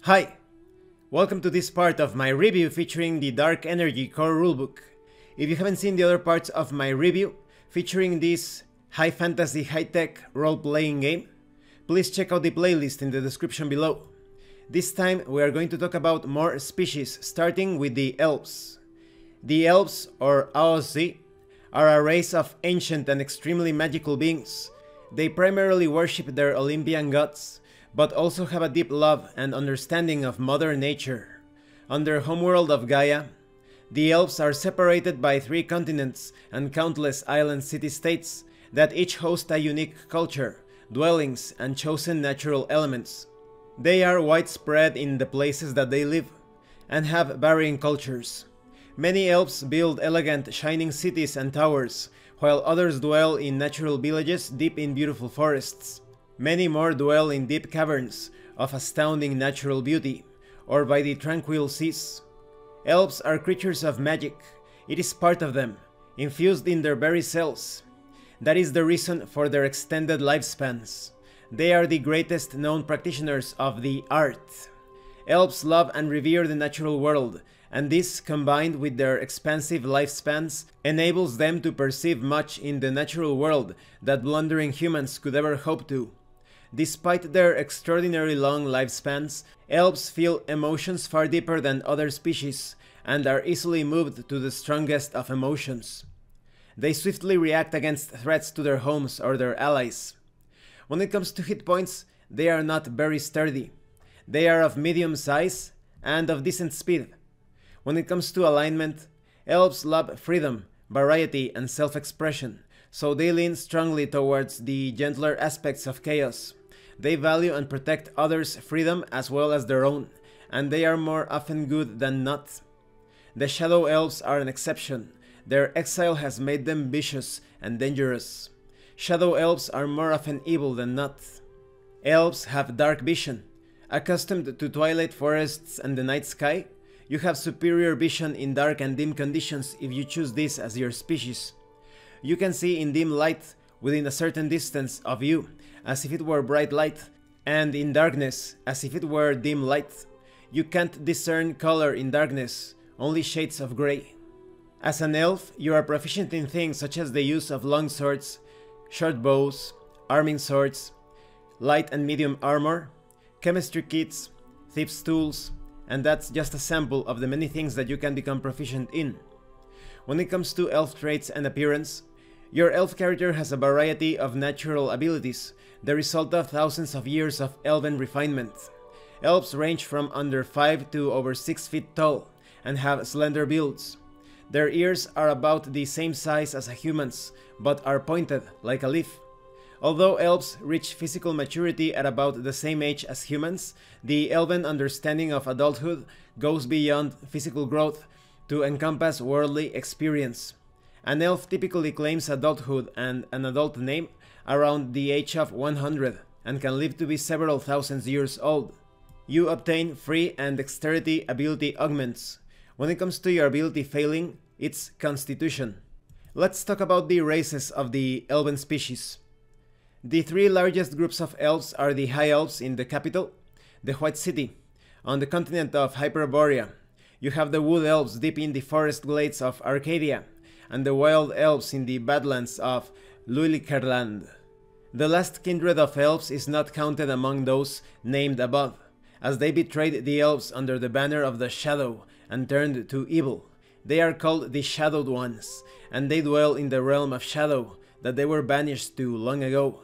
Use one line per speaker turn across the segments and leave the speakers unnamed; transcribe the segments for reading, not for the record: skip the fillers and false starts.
Hi! Welcome to this part of my review featuring the DarkEnergy core rulebook. If you haven't seen the other parts of my review featuring this high fantasy high-tech role-playing game, please check out the playlist in the description below. This time we are going to talk about more species, starting with the elves. The elves, or Aozi, are a race of ancient and extremely magical beings. They primarily worship their Olympian gods, but also have a deep love and understanding of Mother Nature. On their homeworld of Gaia, the elves are separated by 3 continents and countless island city-states that each host a unique culture, dwellings, and chosen natural elements. They are widespread in the places that they live, and have varying cultures. Many elves build elegant, shining cities and towers, while others dwell in natural villages deep in beautiful forests. Many more dwell in deep caverns of astounding natural beauty, or by the tranquil seas. Elves are creatures of magic. It is part of them, infused in their very cells. That is the reason for their extended lifespans. They are the greatest known practitioners of the art. Elves love and revere the natural world, and this, combined with their expansive lifespans, enables them to perceive much in the natural world that blundering humans could ever hope to. Despite their extraordinarily long lifespans, elves feel emotions far deeper than other species, and are easily moved to the strongest of emotions. They swiftly react against threats to their homes or their allies. When it comes to hit points, they are not very sturdy. They are of medium size and of decent speed. When it comes to alignment, elves love freedom, variety, and self-expression, so they lean strongly towards the gentler aspects of chaos. They value and protect others' freedom as well as their own, and they are more often good than not. The Shadow Elves are an exception. Their exile has made them vicious and dangerous. Shadow Elves are more often evil than not. Elves have dark vision. Accustomed to twilight forests and the night sky, you have superior vision in dark and dim conditions if you choose this as your species. You can see in dim light within a certain distance of you, as if it were bright light, and in darkness, as if it were dim light. You can't discern color in darkness, only shades of gray. As an elf, you are proficient in things such as the use of long swords, short bows, arming swords, light and medium armor, chemistry kits, thieves' tools, and that's just a sample of the many things that you can become proficient in. When it comes to elf traits and appearance, your elf character has a variety of natural abilities, the result of thousands of years of elven refinement. Elves range from under 5 to over 6 feet tall, and have slender builds. Their ears are about the same size as a human's, but are pointed like a leaf. Although elves reach physical maturity at about the same age as humans, the elven understanding of adulthood goes beyond physical growth to encompass worldly experience. An elf typically claims adulthood and an adult name around the age of 100, and can live to be several thousand years old. You obtain free and dexterity ability augments. When it comes to your ability failing, it's Constitution. Let's talk about the races of the elven species. The 3 largest groups of elves are the High Elves in the capital, the White City, on the continent of Hyperborea. You have the Wood Elves deep in the forest glades of Arcadia, and the Wild Elves in the Badlands of Luilikerland. The last kindred of elves is not counted among those named above, as they betrayed the elves under the banner of the Shadow and turned to evil. They are called the Shadowed Ones, and they dwell in the realm of Shadow that they were banished to long ago.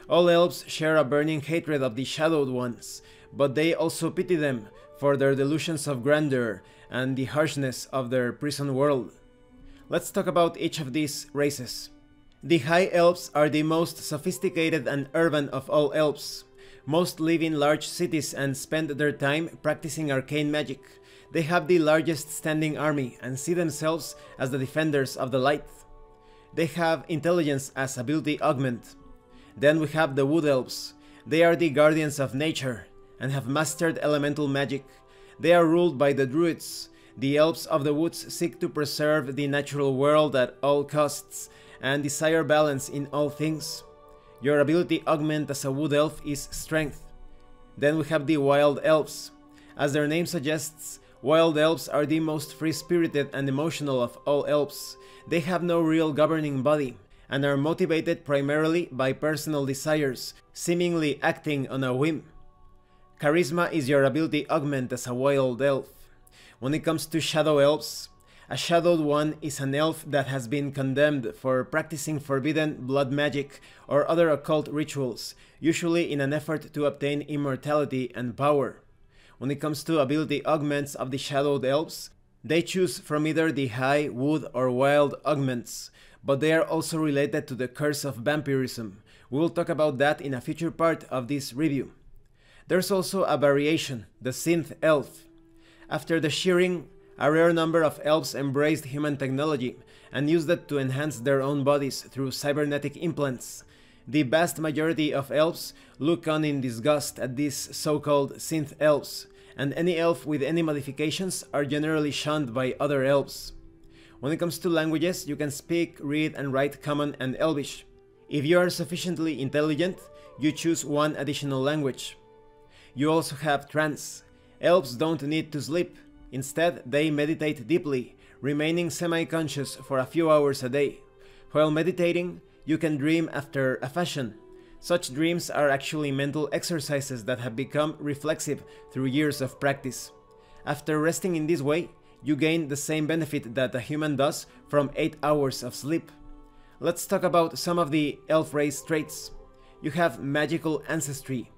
All elves share a burning hatred of the Shadowed Ones, but they also pity them for their delusions of grandeur and the harshness of their prison world. Let's talk about each of these races. The High Elves are the most sophisticated and urban of all elves. Most live in large cities and spend their time practicing arcane magic. They have the largest standing army and see themselves as the defenders of the light. They have intelligence as ability augment. Then we have the Wood Elves. They are the guardians of nature and have mastered elemental magic. They are ruled by the Druids. The elves of the woods seek to preserve the natural world at all costs and desire balance in all things. Your ability augment as a Wood Elf is Strength. Then we have the Wild Elves. As their name suggests, wild elves are the most free-spirited and emotional of all elves. They have no real governing body, and are motivated primarily by personal desires, seemingly acting on a whim. Charisma is your ability augment as a wild elf. When it comes to shadow elves, a shadowed one is an elf that has been condemned for practicing forbidden blood magic or other occult rituals, usually in an effort to obtain immortality and power. When it comes to ability augments of the shadowed elves, they choose from either the high, wood, or wild augments, but they are also related to the curse of vampirism. We will talk about that in a future part of this review. There's also a variation, the synth elf. After the shearing, a rare number of elves embraced human technology and used it to enhance their own bodies through cybernetic implants. The vast majority of elves look on in disgust at these so-called synth elves, and any elf with any modifications are generally shunned by other elves. When it comes to languages, you can speak, read, and write Common and Elvish. If you are sufficiently intelligent, you choose one additional language. You also have trance. Elves don't need to sleep. Instead, they meditate deeply, remaining semi-conscious for a few hours a day. While meditating, you can dream after a fashion. Such dreams are actually mental exercises that have become reflexive through years of practice. After resting in this way, you gain the same benefit that a human does from 8 hours of sleep. Let's talk about some of the elf race traits. You have magical ancestry.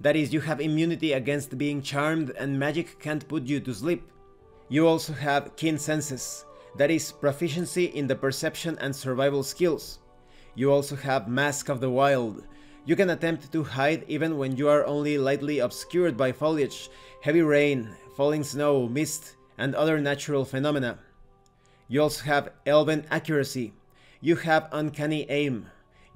That is, you have immunity against being charmed and magic can't put you to sleep. You also have keen senses. That is, proficiency in the perception and survival skills. You also have Mask of the Wild. You can attempt to hide even when you are only lightly obscured by foliage, heavy rain, falling snow, mist, and other natural phenomena. You also have Elven Accuracy. You have Uncanny Aim.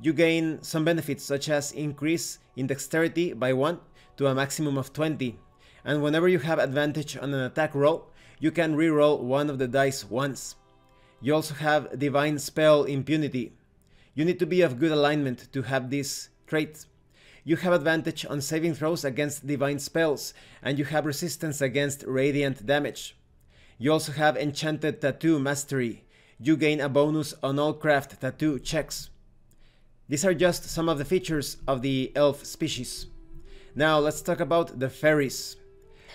You gain some benefits such as increase in dexterity by 1 to a maximum of 20, and whenever you have advantage on an attack roll, you can re-roll one of the dice once. You also have Divine Spell Impunity. You need to be of good alignment to have this trait. You have advantage on saving throws against divine spells, and you have resistance against radiant damage. You also have Enchanted Tattoo Mastery. You gain a bonus on all craft tattoo checks. These are just some of the features of the elf species. Now let's talk about the fairies.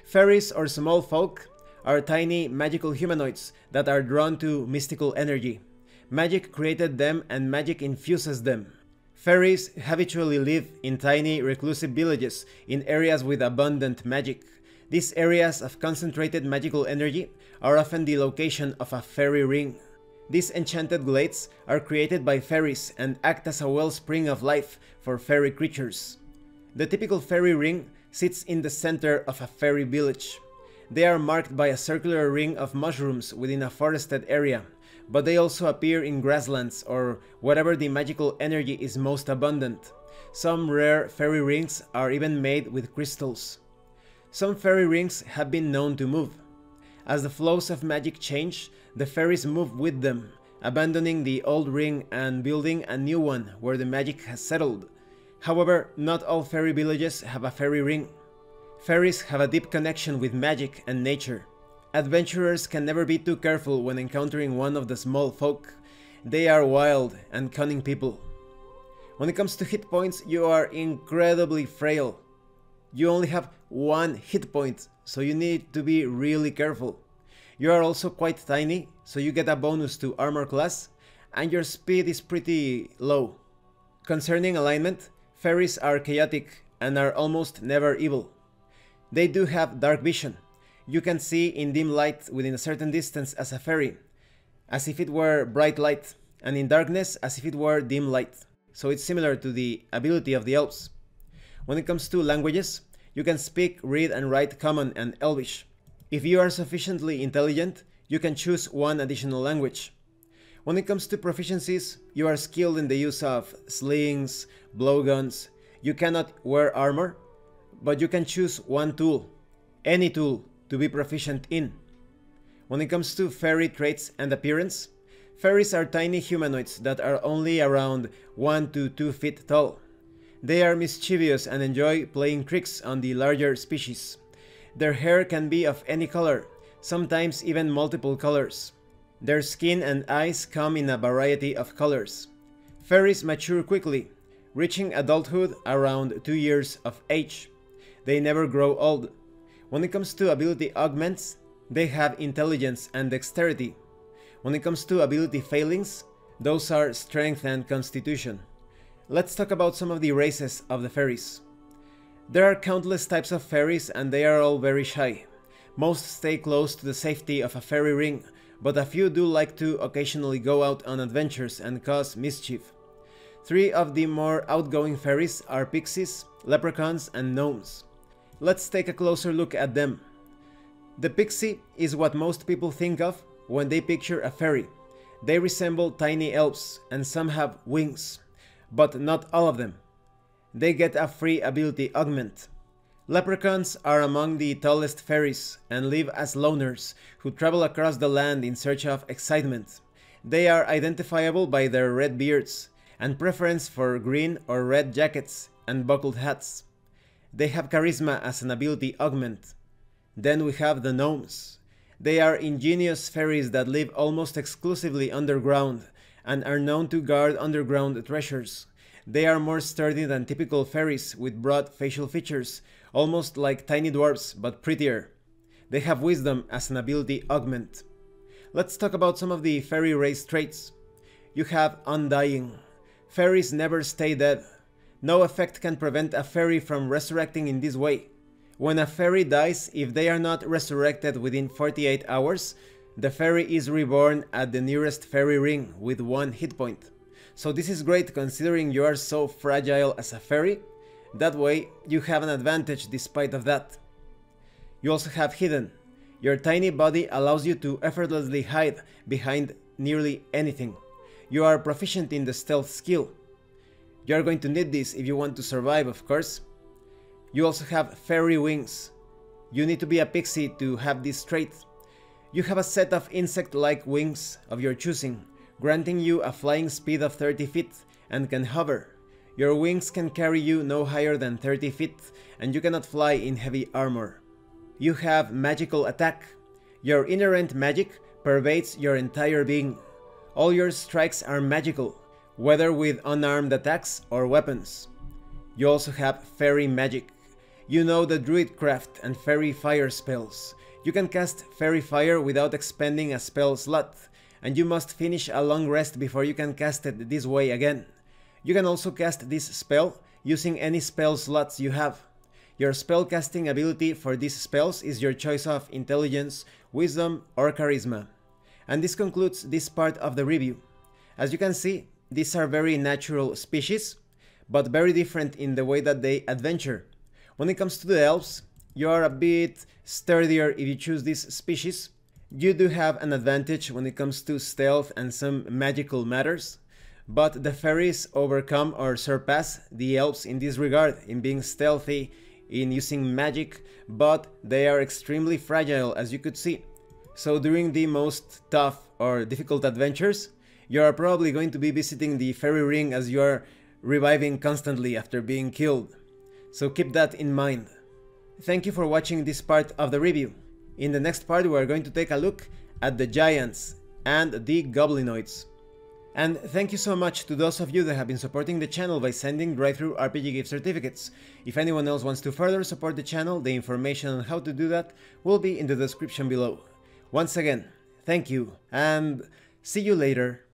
Fairies, or small folk, are tiny magical humanoids that are drawn to mystical energy. Magic created them and magic infuses them. Fairies habitually live in tiny reclusive villages in areas with abundant magic. These areas of concentrated magical energy are often the location of a fairy ring. These enchanted glades are created by fairies and act as a wellspring of life for fairy creatures. The typical fairy ring sits in the center of a fairy village. They are marked by a circular ring of mushrooms within a forested area, but they also appear in grasslands or wherever the magical energy is most abundant. Some rare fairy rings are even made with crystals. Some fairy rings have been known to move. As the flows of magic change, the fairies move with them, abandoning the old ring and building a new one where the magic has settled. However, not all fairy villages have a fairy ring. Fairies have a deep connection with magic and nature. Adventurers can never be too careful when encountering one of the small folk. They are wild and cunning people. When it comes to hit points, you are incredibly frail. You only have 1 hit point, so you need to be really careful. You are also quite tiny, so you get a bonus to armor class, and your speed is pretty low. Concerning alignment, fairies are chaotic and are almost never evil. They do have dark vision. You can see in dim light within a certain distance as a fairy, as if it were bright light, and in darkness as if it were dim light. So it's similar to the ability of the elves. When it comes to languages, you can speak, read, and write Common and Elvish. If you are sufficiently intelligent, you can choose one additional language. When it comes to proficiencies, you are skilled in the use of slings, blowguns. You cannot wear armor, but you can choose one tool, any tool, to be proficient in. When it comes to fairy traits and appearance, fairies are tiny humanoids that are only around 1 to 2 feet tall. They are mischievous and enjoy playing tricks on the larger species. Their hair can be of any color, sometimes even multiple colors. Their skin and eyes come in a variety of colors. Fairies mature quickly, reaching adulthood around 2 years of age. They never grow old. When it comes to ability augments, they have intelligence and dexterity. When it comes to ability failings, those are strength and constitution. Let's talk about some of the races of the fairies. There are countless types of fairies and they are all very shy. Most stay close to the safety of a fairy ring, but a few do like to occasionally go out on adventures and cause mischief. 3 of the more outgoing fairies are pixies, leprechauns, and gnomes. Let's take a closer look at them. The pixie is what most people think of when they picture a fairy. They resemble tiny elves and some have wings, but not all of them. They get a free ability augment. Leprechauns are among the tallest fairies and live as loners who travel across the land in search of excitement. They are identifiable by their red beards and preference for green or red jackets and buckled hats. They have charisma as an ability augment. Then we have the gnomes. They are ingenious fairies that live almost exclusively underground and are known to guard underground treasures. They are more sturdy than typical fairies with broad facial features, almost like tiny dwarfs but prettier. They have wisdom as an ability augment. Let's talk about some of the fairy race traits. You have undying. Fairies never stay dead. No effect can prevent a fairy from resurrecting in this way. When a fairy dies, if they are not resurrected within 48 hours, the fairy is reborn at the nearest fairy ring with 1 hit point. So this is great considering you are so fragile as a fairy. That way you have an advantage despite of that. You also have hidden. Your tiny body allows you to effortlessly hide behind nearly anything. You are proficient in the stealth skill. You are going to need this if you want to survive, of course. You also have fairy wings. You need to be a pixie to have this trait. You have a set of insect-like wings of your choosing, granting you a flying speed of 30 feet and can hover. Your wings can carry you no higher than 30 feet and you cannot fly in heavy armor. You have magical attack. Your inherent magic pervades your entire being. All your strikes are magical, whether with unarmed attacks or weapons. You also have fairy magic. You know the druid craft and fairy fire spells. You can cast fairy fire without expending a spell slot, and you must finish a long rest before you can cast it this way again. You can also cast this spell using any spell slots you have. Your spellcasting ability for these spells is your choice of intelligence, wisdom, or charisma. And this concludes this part of the review. As you can see, these are very natural species, but very different in the way that they adventure. When it comes to the elves, you are a bit sturdier if you choose this species. You do have an advantage when it comes to stealth and some magical matters, but the fairies overcome or surpass the elves in this regard, in being stealthy, in using magic, but they are extremely fragile, as you could see. So during the most tough or difficult adventures, you are probably going to be visiting the fairy ring as you are reviving constantly after being killed. So keep that in mind. Thank you for watching this part of the review. In the next part we are going to take a look at the giants and the goblinoids. And thank you so much to those of you that have been supporting the channel by sending drive-thru RPG gift certificates. If anyone else wants to further support the channel, the information on how to do that will be in the description below. Once again, thank you and see you later.